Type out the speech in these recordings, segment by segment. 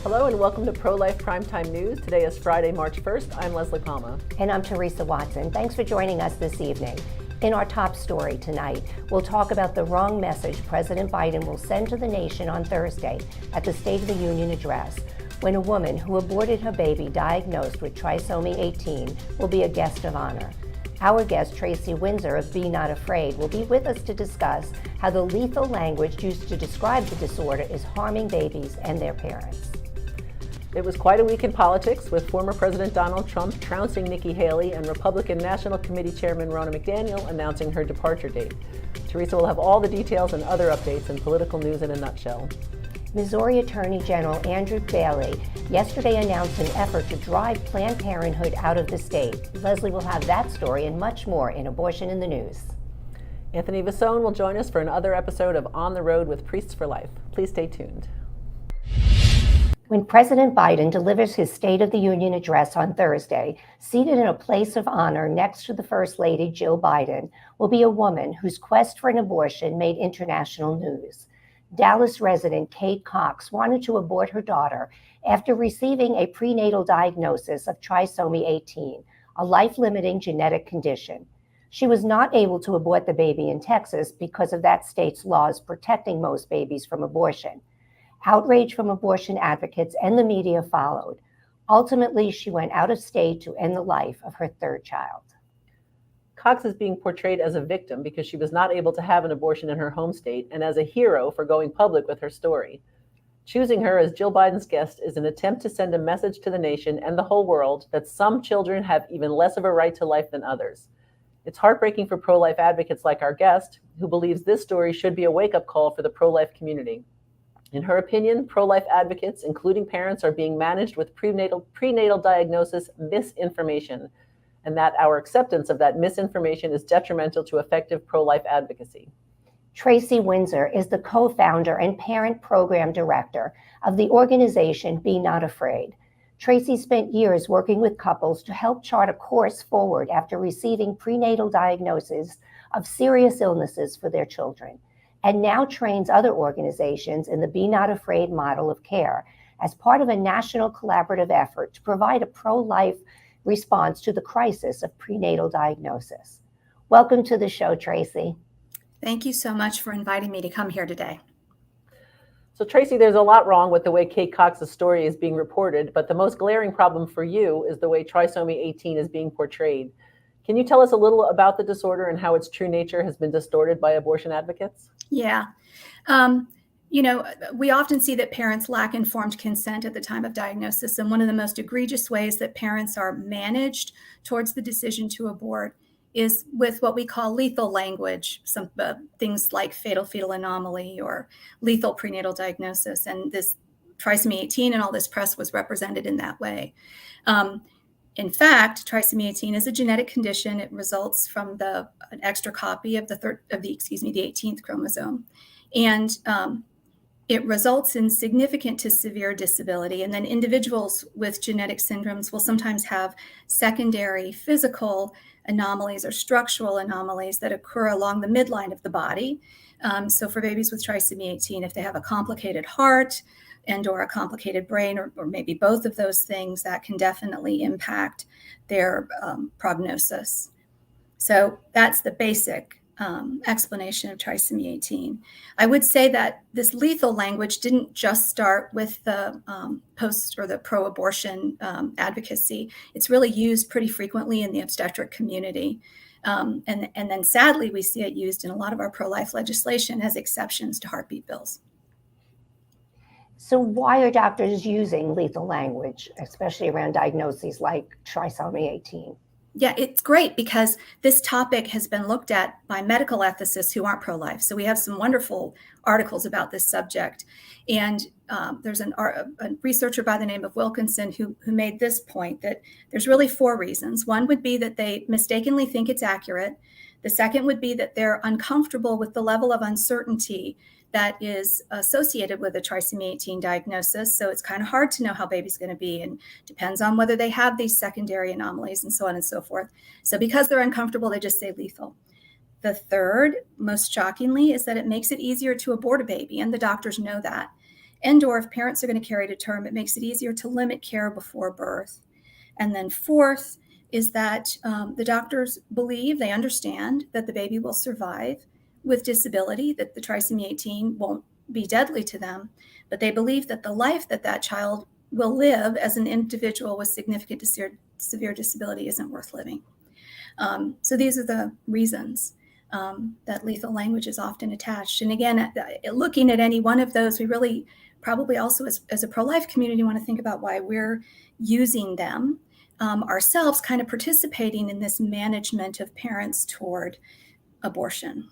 Hello and welcome to Prolife Prime Time News. Today is Friday, March 1st. I'm Leslie Palma. And I'm Teresa Watson. Thanks for joining us this evening. In our top story tonight, we'll talk about the wrong message President Biden will send to the nation on Thursday at the State of the Union address, when a woman who aborted her baby diagnosed with trisomy 18 will be a guest of honor. Our guest, Tracy Windsor of Be Not Afraid, will be with us to discuss how the lethal language used to describe the disorder is harming babies and their parents. It was quite a week in politics, with former President Donald Trump trouncing Nikki Haley and Republican National Committee Chairman Ronna McDaniel announcing her departure date. Teresa will have all the details and other updates in political news in a nutshell. Missouri Attorney General Andrew Bailey yesterday announced an effort to drive Planned Parenthood out of the state. Leslie will have that story and much more in Abortion in the News. Anthony Vasone will join us for another episode of On the Road with Priests for Life. Please stay tuned. When President Biden delivers his State of the Union address on Thursday, seated in a place of honor next to the First Lady, Jill Biden, will be a woman whose quest for an abortion made international news. Dallas resident Kate Cox wanted to abort her daughter after receiving a prenatal diagnosis of trisomy 18, a life-limiting genetic condition. She was not able to abort the baby in Texas because of that state's laws protecting most babies from abortion. Outrage from abortion advocates and the media followed. Ultimately, she went out of state to end the life of her third child. Cox is being portrayed as a victim because she was not able to have an abortion in her home state, and as a hero for going public with her story. Choosing her as Jill Biden's guest is an attempt to send a message to the nation and the whole world that some children have even less of a right to life than others. It's heartbreaking for pro-life advocates like our guest, who believes this story should be a wake-up call for the pro-life community. In her opinion, pro-life advocates, including parents, are being managed with prenatal diagnosis misinformation, and that our acceptance of that misinformation is detrimental to effective pro-life advocacy. Tracy Windsor is the co-founder and parent program director of the organization Be Not Afraid. Tracy spent years working with couples to help chart a course forward after receiving prenatal diagnoses of serious illnesses for their children, and now trains other organizations in the Be Not Afraid model of care as part of a national collaborative effort to provide a pro-life response to the crisis of prenatal diagnosis. Welcome to the show, Tracy. Thank you so much for inviting me to come here today. So Tracy, there's a lot wrong with the way Kate Cox's story is being reported, but the most glaring problem for you is the way trisomy 18 is being portrayed. Can you tell us a little about the disorder and how its true nature has been distorted by abortion advocates? Yeah. We often see that parents lack informed consent at the time of diagnosis. And one of the most egregious ways that parents are managed towards the decision to abort is with what we call lethal language, some things like fatal fetal anomaly or lethal prenatal diagnosis. And this trisomy 18 and all this press was represented in that way. In fact, trisomy 18 is a genetic condition. It results from an extra copy of the 18th chromosome, and it results in significant to severe disability. And then individuals with genetic syndromes will sometimes have secondary physical anomalies or structural anomalies that occur along the midline of the body. So for babies with trisomy 18, if they have a complicated heart and or a complicated brain, or maybe both of those things, that can definitely impact their prognosis. So that's the basic explanation of trisomy 18. I would say that this lethal language didn't just start with the post or the pro-abortion advocacy. It's really used pretty frequently in the obstetric community. And then sadly, we see it used in a lot of our pro-life legislation as exceptions to heartbeat bills. So why are doctors using lethal language, especially around diagnoses like trisomy 18? Yeah, it's great because this topic has been looked at by medical ethicists who aren't pro-life. So we have some wonderful articles about this subject. And there's a researcher by the name of Wilkinson who made this point that there's really 4 reasons. One would be that they mistakenly think it's accurate. The second would be that they're uncomfortable with the level of uncertainty that is associated with a trisomy 18 diagnosis. So it's kind of hard to know how baby's going to be, and depends on whether they have these secondary anomalies and so on and so forth. So because they're uncomfortable, they just say lethal. The third, most shockingly, is that it makes it easier to abort a baby, and the doctors know that. and/or if parents are going to carry to term, it makes it easier to limit care before birth. And then fourth is that the doctors believe, they understand that the baby will survive with disability, that the trisomy 18 won't be deadly to them, but they believe that the life that that child will live as an individual with significant severe disability isn't worth living. So these are the reasons that lethal language is often attached. And again, looking at any one of those, we really probably also as a pro-life community want to think about why we're using them ourselves, kind of participating in this management of parents toward abortion.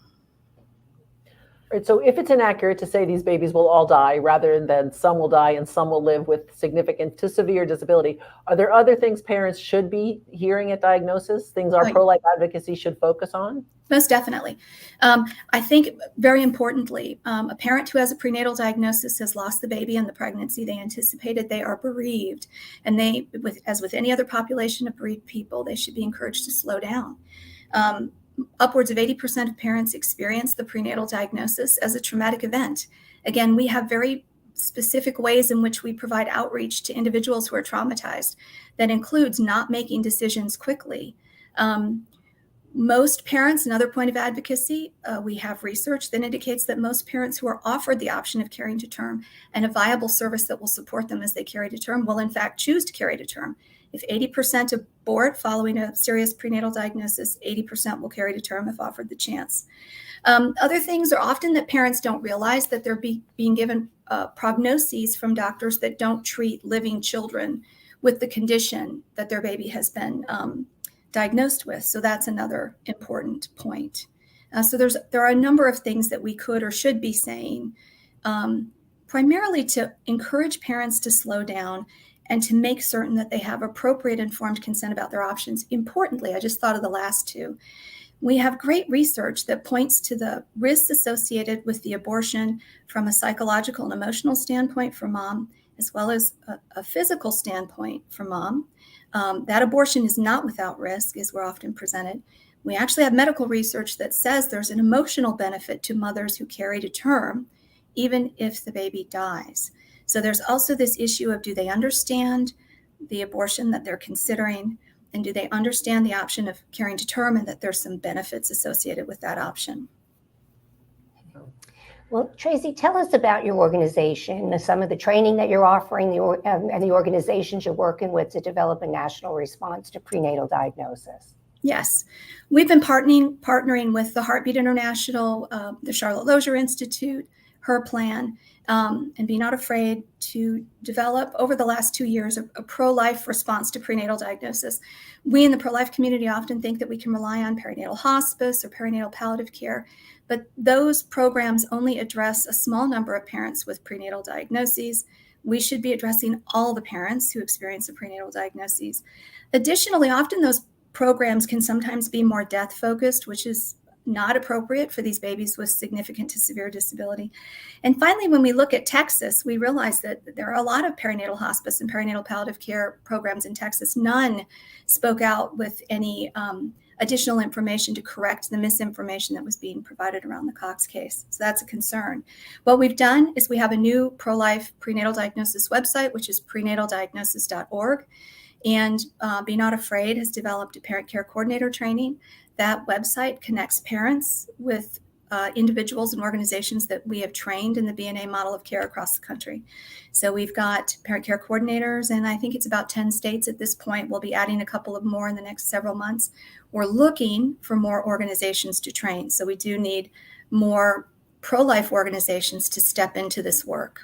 Right, so if it's inaccurate to say these babies will all die rather than some will die and some will live with significant to severe disability, are there other things parents should be hearing at diagnosis, things our pro-life advocacy should focus on? Most definitely. I think very importantly, a parent who has a prenatal diagnosis has lost the baby and the pregnancy they anticipated. They are bereaved, and they, as with any other population of bereaved people, they should be encouraged to slow down. Upwards of 80% of parents experience the prenatal diagnosis as a traumatic event. Again, we have very specific ways in which we provide outreach to individuals who are traumatized. That includes not making decisions quickly. Most parents, another point of advocacy, we have research that indicates that most parents who are offered the option of carrying to term and a viable service that will support them as they carry to term will in fact choose to carry to term. If 80% abort following a serious prenatal diagnosis, 80% will carry to term if offered the chance. Other things are often that parents don't realize that they're being given prognoses from doctors that don't treat living children with the condition that their baby has been diagnosed with. So that's another important point. So there are a number of things that we could or should be saying, primarily to encourage parents to slow down and to make certain that they have appropriate informed consent about their options. Importantly, I just thought of the last two. We have great research that points to the risks associated with the abortion from a psychological and emotional standpoint for mom, as well as a physical standpoint for mom. That abortion is not without risk, as we're often presented. We actually have medical research that says there's an emotional benefit to mothers who carry to term, even if the baby dies. So there's also this issue of, do they understand the abortion that they're considering? And do they understand the option of carrying to term and that there's some benefits associated with that option? Well, Tracy, tell us about your organization, some of the training that you're offering, and the organizations you're working with to develop a national response to prenatal diagnosis. Yes, we've been partnering with the Heartbeat International, the Charlotte Lozier Institute, Her Plan, and Be Not Afraid to develop over the last 2 years a pro-life response to prenatal diagnosis. We in the pro-life community often think that we can rely on perinatal hospice or perinatal palliative care, but those programs only address a small number of parents with prenatal diagnoses. We should be addressing all the parents who experience a prenatal diagnosis. Additionally, often those programs can sometimes be more death-focused, which is not appropriate for these babies with significant to severe disability. And finally, when we look at Texas, we realize that there are a lot of perinatal hospice and perinatal palliative care programs in Texas. None spoke out with any additional information to correct the misinformation that was being provided around the Cox case. So that's a concern. What we've done is we have a new pro-life prenatal diagnosis website, which is prenataldiagnosis.org. And Be Not Afraid has developed a parent care coordinator training. That website connects parents with individuals and organizations that we have trained in the BNA model of care across the country. So we've got parent care coordinators, and I think it's about 10 states at this point. We'll be adding a couple of more in the next several months. We're looking for more organizations to train. So we do need more pro-life organizations to step into this work.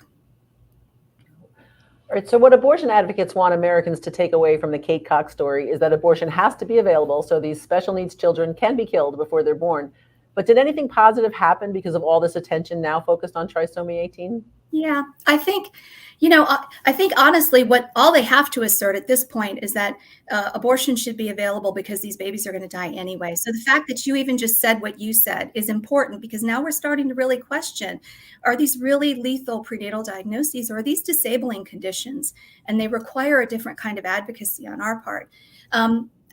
All right, so what abortion advocates want Americans to take away from the Kate Cox story is that abortion has to be available so these special needs children can be killed before they're born. But did anything positive happen because of all this attention now focused on trisomy 18? Yeah, I think honestly, all they have to assert at this point is that abortion should be available because these babies are going to die anyway. So the fact that you even just said what you said is important, because now we're starting to really question, are these really lethal prenatal diagnoses, or are these disabling conditions? And they require a different kind of advocacy on our part.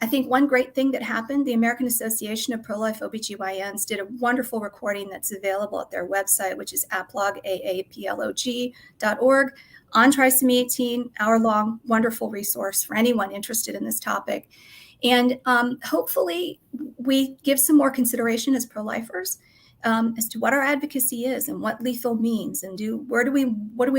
I think one great thing that happened, the American Association of Pro-Life OBGYNs did a wonderful recording that's available at their website, which is aplog.org, on trisomy 18, hour-long, wonderful resource for anyone interested in this topic. And hopefully we give some more consideration as pro-lifers as to what our advocacy is and what lethal means, and what do we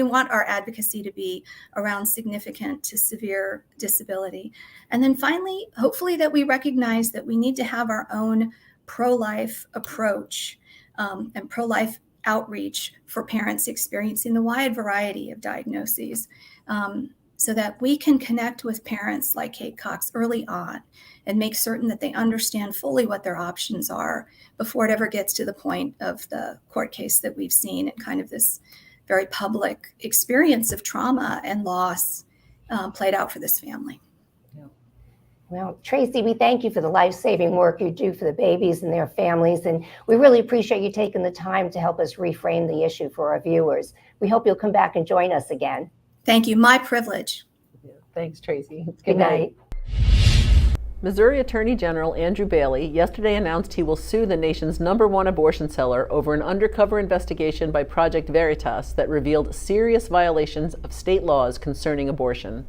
want our advocacy to be around significant to severe disability. And then finally, hopefully that we recognize that we need to have our own pro-life approach and pro-life outreach for parents experiencing the wide variety of diagnoses, so that we can connect with parents like Kate Cox early on and make certain that they understand fully what their options are before it ever gets to the point of the court case that we've seen and kind of this very public experience of trauma and loss played out for this family. Well, Tracy, we thank you for the life-saving work you do for the babies and their families, and we really appreciate you taking the time to help us reframe the issue for our viewers. We hope you'll come back and join us again. Thank you. My privilege. Yeah, thanks, Tracy. Good night. Missouri Attorney General Andrew Bailey yesterday announced he will sue the nation's #1 abortion seller over an undercover investigation by Project Veritas that revealed serious violations of state laws concerning abortion.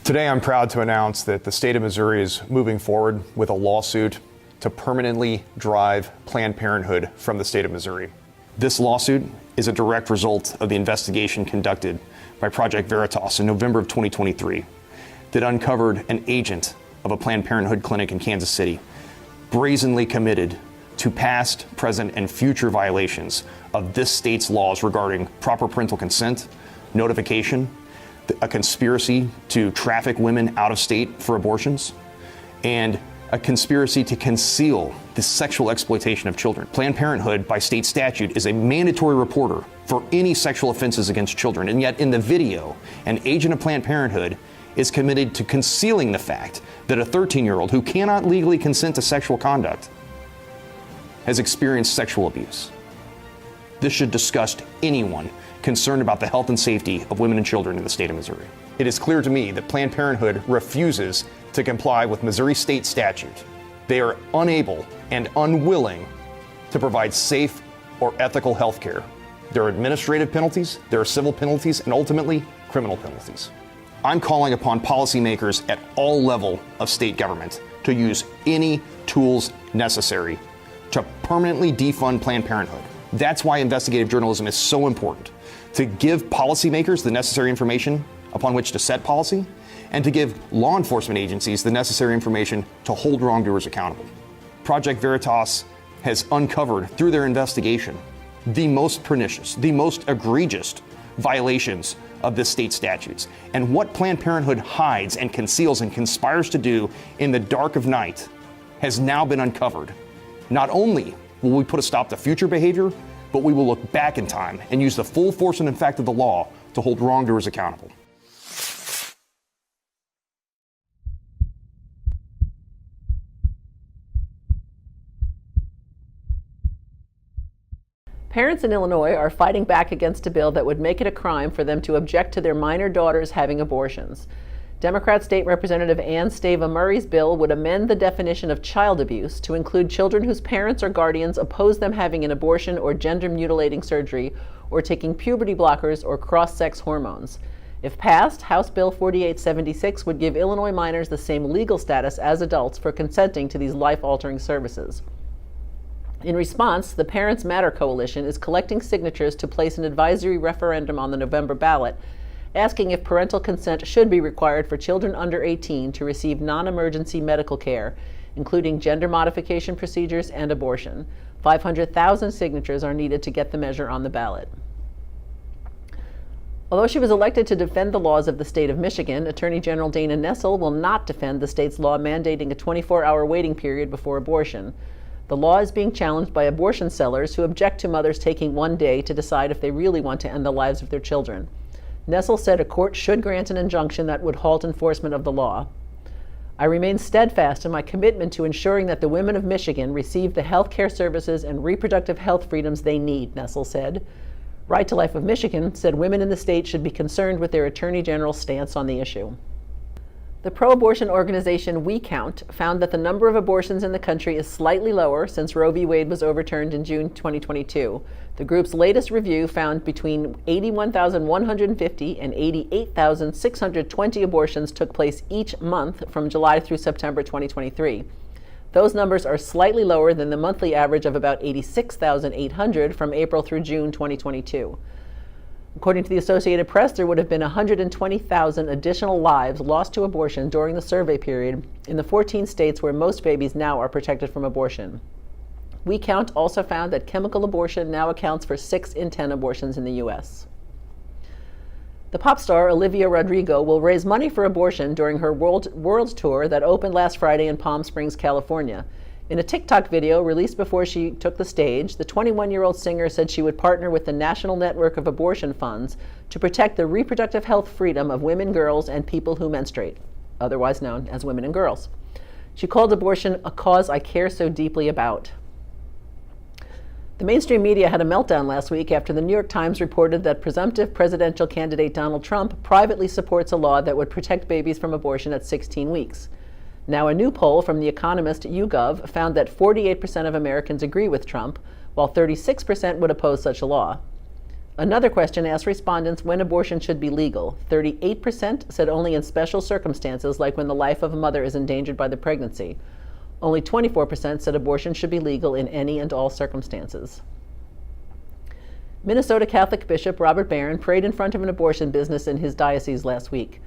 Today, I'm proud to announce that the state of Missouri is moving forward with a lawsuit to permanently drive Planned Parenthood from the state of Missouri. This lawsuit is a direct result of the investigation conducted by Project Veritas in November of 2023 that uncovered an agent of a Planned Parenthood clinic in Kansas City brazenly committed to past, present, and future violations of this state's laws regarding proper parental consent, notification, a conspiracy to traffic women out of state for abortions, and a conspiracy to conceal the sexual exploitation of children. Planned Parenthood, by state statute, is a mandatory reporter for any sexual offenses against children. And yet in the video, an agent of Planned Parenthood is committed to concealing the fact that a 13-year-old who cannot legally consent to sexual conduct has experienced sexual abuse. This should disgust anyone concerned about the health and safety of women and children in the state of Missouri. It is clear to me that Planned Parenthood refuses to comply with Missouri state statute. They are unable and unwilling to provide safe or ethical health care. There are administrative penalties, there are civil penalties, and ultimately criminal penalties. I'm calling upon policymakers at all levels of state government to use any tools necessary to permanently defund Planned Parenthood. That's why investigative journalism is so important, to give policymakers the necessary information upon which to set policy, and to give law enforcement agencies the necessary information to hold wrongdoers accountable. Project Veritas has uncovered through their investigation the most pernicious, the most egregious violations of the state statutes. And what Planned Parenthood hides and conceals and conspires to do in the dark of night has now been uncovered. Not only will we put a stop to future behavior, but we will look back in time and use the full force and effect of the law to hold wrongdoers accountable. Parents in Illinois are fighting back against a bill that would make it a crime for them to object to their minor daughters having abortions. Democrat State Representative Ann Stava Murray's bill would amend the definition of child abuse to include children whose parents or guardians oppose them having an abortion or gender-mutilating surgery or taking puberty blockers or cross-sex hormones. If passed, House Bill 4876 would give Illinois minors the same legal status as adults for consenting to these life-altering services. In response, the Parents Matter Coalition is collecting signatures to place an advisory referendum on the November ballot, asking if parental consent should be required for children under 18 to receive non-emergency medical care, including gender modification procedures and abortion. 500,000 signatures are needed to get the measure on the ballot. Although she was elected to defend the laws of the state of Michigan, Attorney General Dana Nessel will not defend the state's law mandating a 24-hour waiting period before abortion. The law is being challenged by abortion sellers who object to mothers taking one day to decide if they really want to end the lives of their children. Nessel said a court should grant an injunction that would halt enforcement of the law. I remain steadfast in my commitment to ensuring that the women of Michigan receive the health care services and reproductive health freedoms they need, Nessel said. Right to Life of Michigan said women in the state should be concerned with their Attorney General's stance on the issue. The pro-abortion organization We Count found that the number of abortions in the country is slightly lower since Roe v. Wade was overturned in June 2022. The group's latest review found between 81,150 and 88,620 abortions took place each month from July through September 2023. Those numbers are slightly lower than the monthly average of about 86,800 from April through June 2022. According to the Associated Press, there would have been 120,000 additional lives lost to abortion during the survey period in the 14 states where most babies now are protected from abortion. We Count also found that chemical abortion now accounts for 6 in 10 abortions in the U.S. The pop star Olivia Rodrigo will raise money for abortion during her world tour that opened last Friday in Palm Springs, California. In a TikTok video released before she took the stage, the 21-year-old singer said she would partner with the National Network of Abortion Funds to protect the reproductive health freedom of women, girls, and people who menstruate, otherwise known as women and girls. She called abortion a cause I care so deeply about. The mainstream media had a meltdown last week after the New York Times reported that presumptive presidential candidate Donald Trump privately supports a law that would protect babies from abortion at 16 weeks. Now, a new poll from The Economist YouGov found that 48% of Americans agree with Trump, while 36% would oppose such a law. Another question asked respondents when abortion should be legal. 38% said only in special circumstances, like when the life of a mother is endangered by the pregnancy. Only 24% said abortion should be legal in any and all circumstances. Minnesota Catholic Bishop Robert Barron prayed in front of an abortion business in his diocese last week.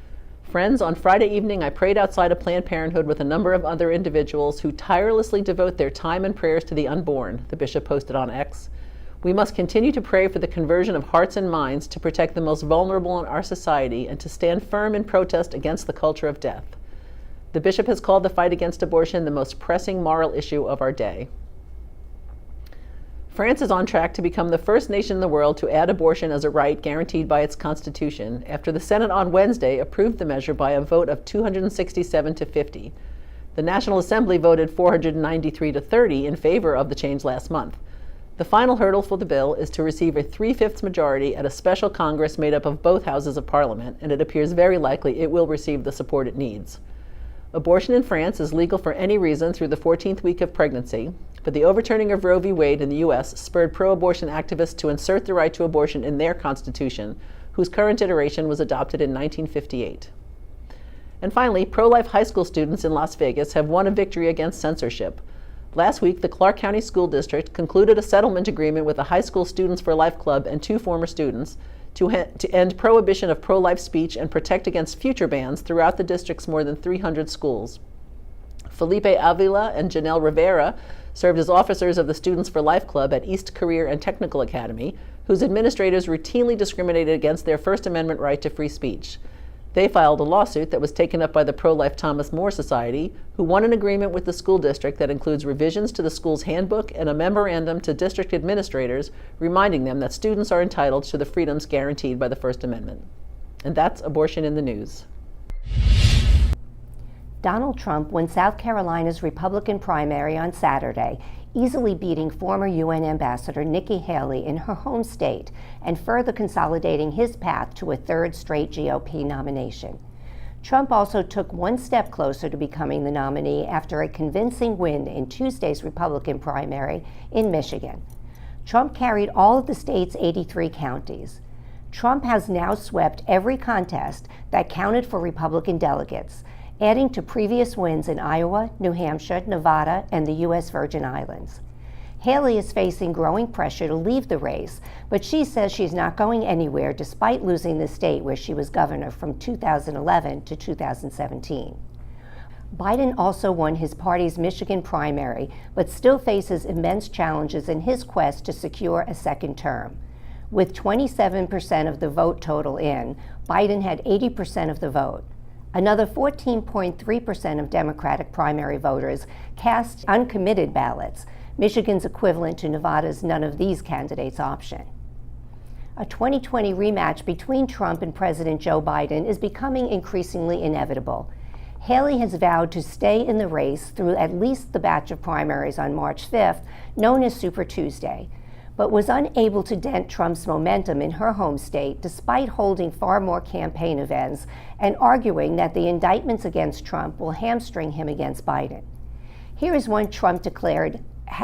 Friends, on Friday evening, I prayed outside of Planned Parenthood with a number of other individuals who tirelessly devote their time and prayers to the unborn, the bishop posted on X. We must continue to pray for the conversion of hearts and minds to protect the most vulnerable in our society and to stand firm in protest against the culture of death. The bishop has called the fight against abortion the most pressing moral issue of our day. France is on track to become the first nation in the world to add abortion as a right guaranteed by its constitution after the Senate on Wednesday approved the measure by a vote of 267 to 50. The National Assembly voted 493 to 30 in favor of the change last month. The final hurdle for the bill is to receive a 3/5 majority at a special Congress made up of both houses of Parliament, and it appears very likely it will receive the support it needs. Abortion in France is legal for any reason through the 14th week of pregnancy, but the overturning of Roe v. Wade in the U.S. spurred pro-abortion activists to insert the right to abortion in their constitution, whose current iteration was adopted in 1958. And finally, pro-life high school students in Las Vegas have won a victory against censorship. Last week, the Clark County School District concluded a settlement agreement with the High School Students for Life Club and 2 former students to end prohibition of pro-life speech and protect against future bans throughout the district's more than 300 schools. Felipe Avila and Janelle Rivera served as officers of the Students for Life Club at East Career and Technical Academy, whose administrators routinely discriminated against their First Amendment right to free speech. They filed a lawsuit that was taken up by the pro-life Thomas More Society, who won an agreement with the school district that includes revisions to the school's handbook and a memorandum to district administrators reminding them that students are entitled to the freedoms guaranteed by the First Amendment. And that's abortion in the news. Donald Trump won South Carolina's Republican primary on Saturday, easily beating former UN Ambassador Nikki Haley in her home state and further consolidating his path to a 3rd straight GOP nomination. Trump also took one step closer to becoming the nominee after a convincing win in Tuesday's Republican primary in Michigan. Trump carried all of the state's 83 counties. Trump has now swept every contest that counted for Republican delegates, adding to previous wins in Iowa, New Hampshire, Nevada, and the U.S. Virgin Islands. Haley is facing growing pressure to leave the race, but she says she's not going anywhere despite losing the state where she was governor from 2011 to 2017. Biden also won his party's Michigan primary, but still faces immense challenges in his quest to secure a second term. With 27% of the vote total in, Biden had 80% of the vote. Another 14.3% of Democratic primary voters cast uncommitted ballots, Michigan's equivalent to Nevada's none of these candidates option. A 2020 rematch between Trump and President Joe Biden is becoming increasingly inevitable. Haley has vowed to stay in the race through at least the batch of primaries on March 5th, known as Super Tuesday. but was unable to dent Trump's momentum in her home state despite holding far more campaign events and arguing that the indictments against Trump will hamstring him against Biden. Here is one Trump declared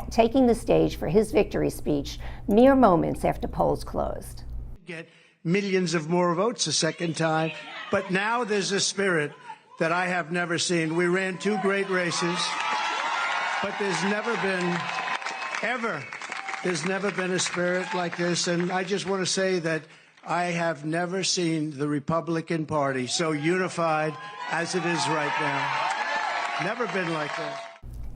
taking the stage for his victory speech mere moments after polls closed. Get millions of more votes a second time, but now there's a spirit that I have never seen. We ran two great races, but there's never been a spirit like this. And I just want to say that I have never seen the Republican Party so unified as it is right now. Never been like this.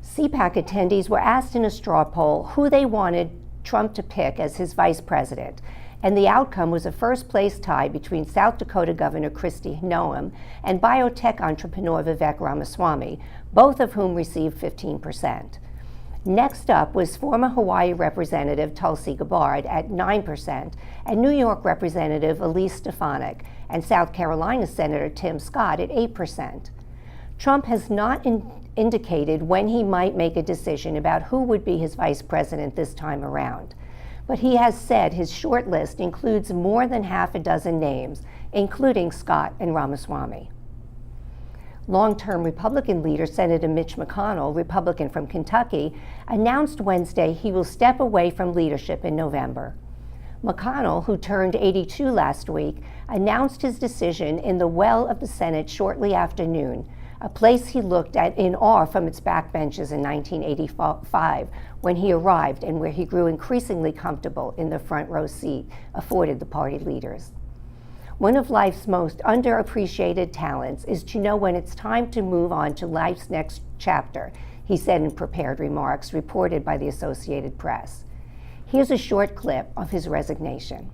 CPAC attendees were asked in a straw poll who they wanted Trump to pick as his vice president, and the outcome was a first-place tie between South Dakota Governor Kristi Noem and biotech entrepreneur Vivek Ramaswamy, both of whom received 15%. Next up was former Hawaii Representative Tulsi Gabbard at 9%, and New York Representative Elise Stefanik, and South Carolina Senator Tim Scott at 8%. Trump has not indicated when he might make a decision about who would be his vice president this time around. But he has said his short list includes more than half a dozen names, including Scott and Ramaswamy. Long-term Republican leader Senator Mitch McConnell, Republican from Kentucky, announced Wednesday he will step away from leadership in November. McConnell, who turned 82 last week, announced his decision in the well of the Senate shortly after noon, a place he looked at in awe from its backbenches in 1985 when he arrived and where he grew increasingly comfortable in the front row seat afforded the party leaders. One of life's most underappreciated talents is to know when it's time to move on to life's next chapter, he said in prepared remarks reported by the Associated Press. Here's a short clip of his resignation.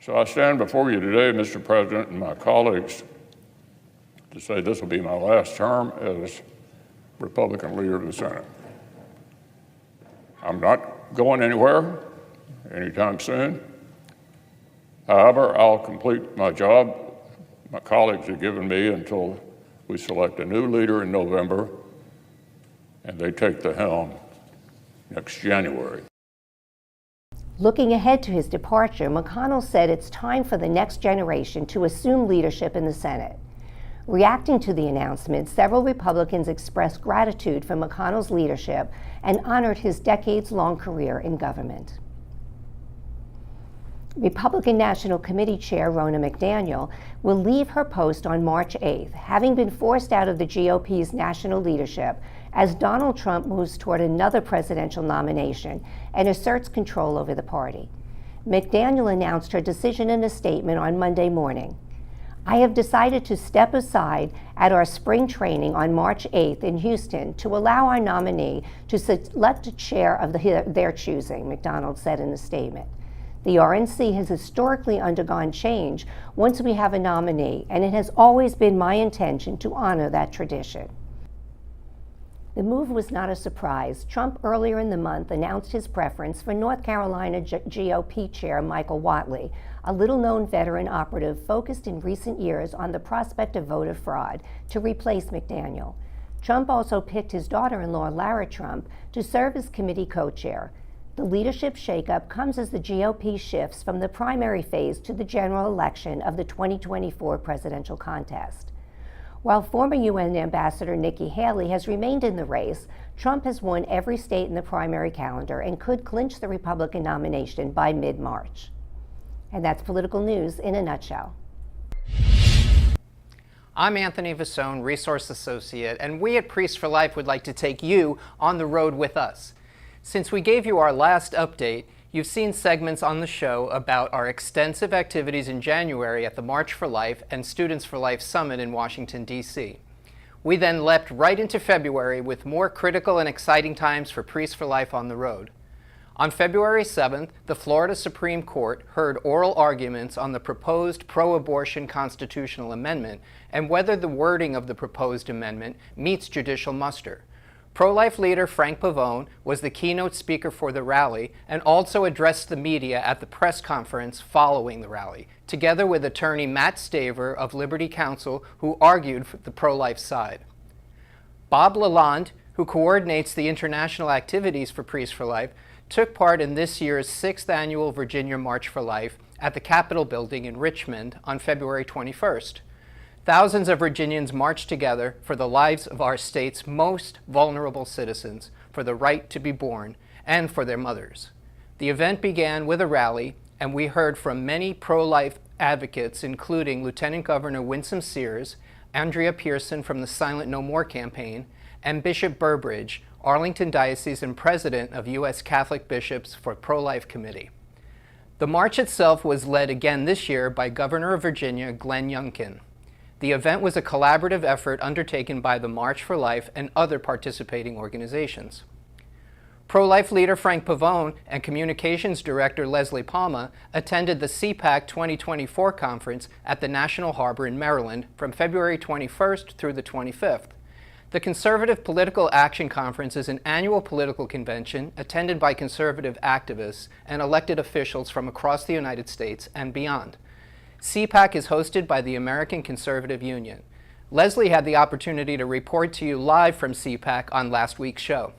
So I stand before you today, Mr. President, and my colleagues, to say this will be my last term as Republican leader of the Senate. I'm not going anywhere anytime soon. However, I'll complete my job my colleagues have given me until we select a new leader in November and they take the helm next January. Looking ahead to his departure, McConnell said it's time for the next generation to assume leadership in the Senate. Reacting to the announcement, several Republicans expressed gratitude for McConnell's leadership and honored his decades-long career in government. Republican National Committee Chair Ronna McDaniel will leave her post on March 8th, having been forced out of the GOP's national leadership as Donald Trump moves toward another presidential nomination and asserts control over the party. McDaniel announced her decision in a statement on Monday morning. I have decided to step aside at our spring training on March 8th in Houston to allow our nominee to select a chair of their choosing, McDonald said in a statement. The RNC has historically undergone change once we have a nominee, and it has always been my intention to honor that tradition. The move was not a surprise. Trump earlier in the month announced his preference for North Carolina GOP Chair Michael Whatley, a little-known veteran operative focused in recent years on the prospect of voter fraud, to replace McDaniel. Trump also picked his daughter-in-law, Lara Trump, to serve as committee co-chair. The leadership shakeup comes as the GOP shifts from the primary phase to the general election of the 2024 presidential contest. While former UN Ambassador Nikki Haley has remained in the race, Trump has won every state in the primary calendar and could clinch the Republican nomination by mid-March. And that's political news in a nutshell. I'm Anthony Vasone, Resource Associate, and we at Priests for Life would like to take you on the road with us. Since we gave you our last update, you've seen segments on the show about our extensive activities in January at the March for Life and Students for Life Summit in Washington, D.C. We then leapt right into February with more critical and exciting times for Priests for Life on the road. On February 7th, the Florida Supreme Court heard oral arguments on the proposed pro-abortion constitutional amendment and whether the wording of the proposed amendment meets judicial muster. Pro-life leader Frank Pavone was the keynote speaker for the rally and also addressed the media at the press conference following the rally, together with attorney Matt Staver of Liberty Counsel, who argued for the pro-life side. Bob Lalonde, who coordinates the international activities for Priests for Life, took part in this year's 6th annual Virginia March for Life at the Capitol building in Richmond on February 21st. Thousands of Virginians marched together for the lives of our state's most vulnerable citizens, for the right to be born, and for their mothers. The event began with a rally, and we heard from many pro-life advocates, including Lieutenant Governor Winsome Sears, Andrea Pearson from the Silent No More campaign, and Bishop Burbridge, Arlington Diocese and President of U.S. Catholic Bishops for Pro-Life Committee. The march itself was led again this year by Governor of Virginia, Glenn Youngkin. The event was a collaborative effort undertaken by the March for Life and other participating organizations. Pro-life leader Frank Pavone and Communications Director Leslie Palma attended the CPAC 2024 conference at the National Harbor in Maryland from February 21st through the 25th. The Conservative Political Action Conference is an annual political convention attended by conservative activists and elected officials from across the United States and beyond. CPAC is hosted by the American Conservative Union. Leslie had the opportunity to report to you live from CPAC on last week's show.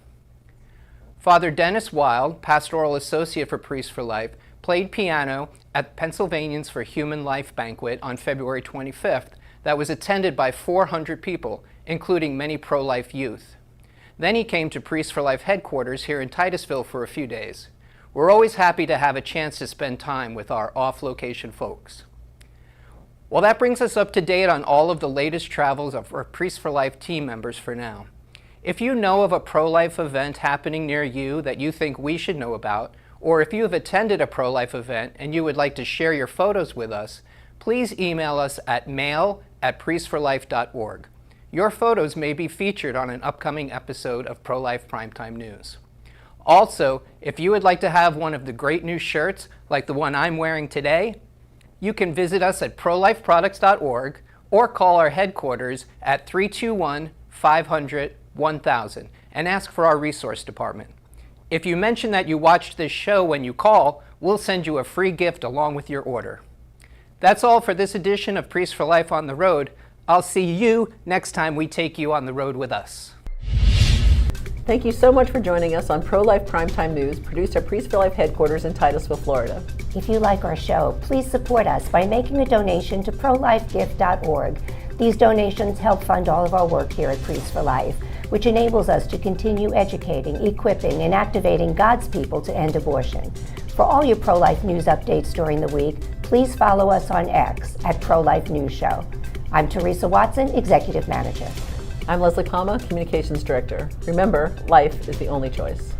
Father Dennis Wild, Pastoral Associate for Priests for Life, played piano at Pennsylvanians for Human Life banquet on February 25th that was attended by 400 people, including many pro-life youth. Then he came to Priests for Life headquarters here in Titusville for a few days. We're always happy to have a chance to spend time with our off-location folks. Well, that brings us up to date on all of the latest travels of our Priests for Life team members for now. If you know of a pro-life event happening near you that you think we should know about, or if you have attended a pro-life event and you would like to share your photos with us, please email us at mail@priestsforlife.org. Your photos may be featured on an upcoming episode of Prolife Prime Time News. Also, if you would like to have one of the great new shirts like the one I'm wearing today, you can visit us at prolifeproducts.org or call our headquarters at 321-500-1000 and ask for our resource department. If you mention that you watched this show when you call, we'll send you a free gift along with your order. That's all for this edition of Priests for Life on the Road. I'll see you next time we take you on the road with us. Thank you so much for joining us on Pro-Life Primetime News, produced at Priests for Life headquarters in Titusville, Florida. If you like our show, please support us by making a donation to prolifegift.org. These donations help fund all of our work here at Priests for Life, which enables us to continue educating, equipping, and activating God's people to end abortion. For all your pro-life news updates during the week, please follow us on X at Pro-Life News Show. I'm Teresa Watson, Executive Manager. I'm Leslie Palma, Communications Director. Remember, life is the only choice.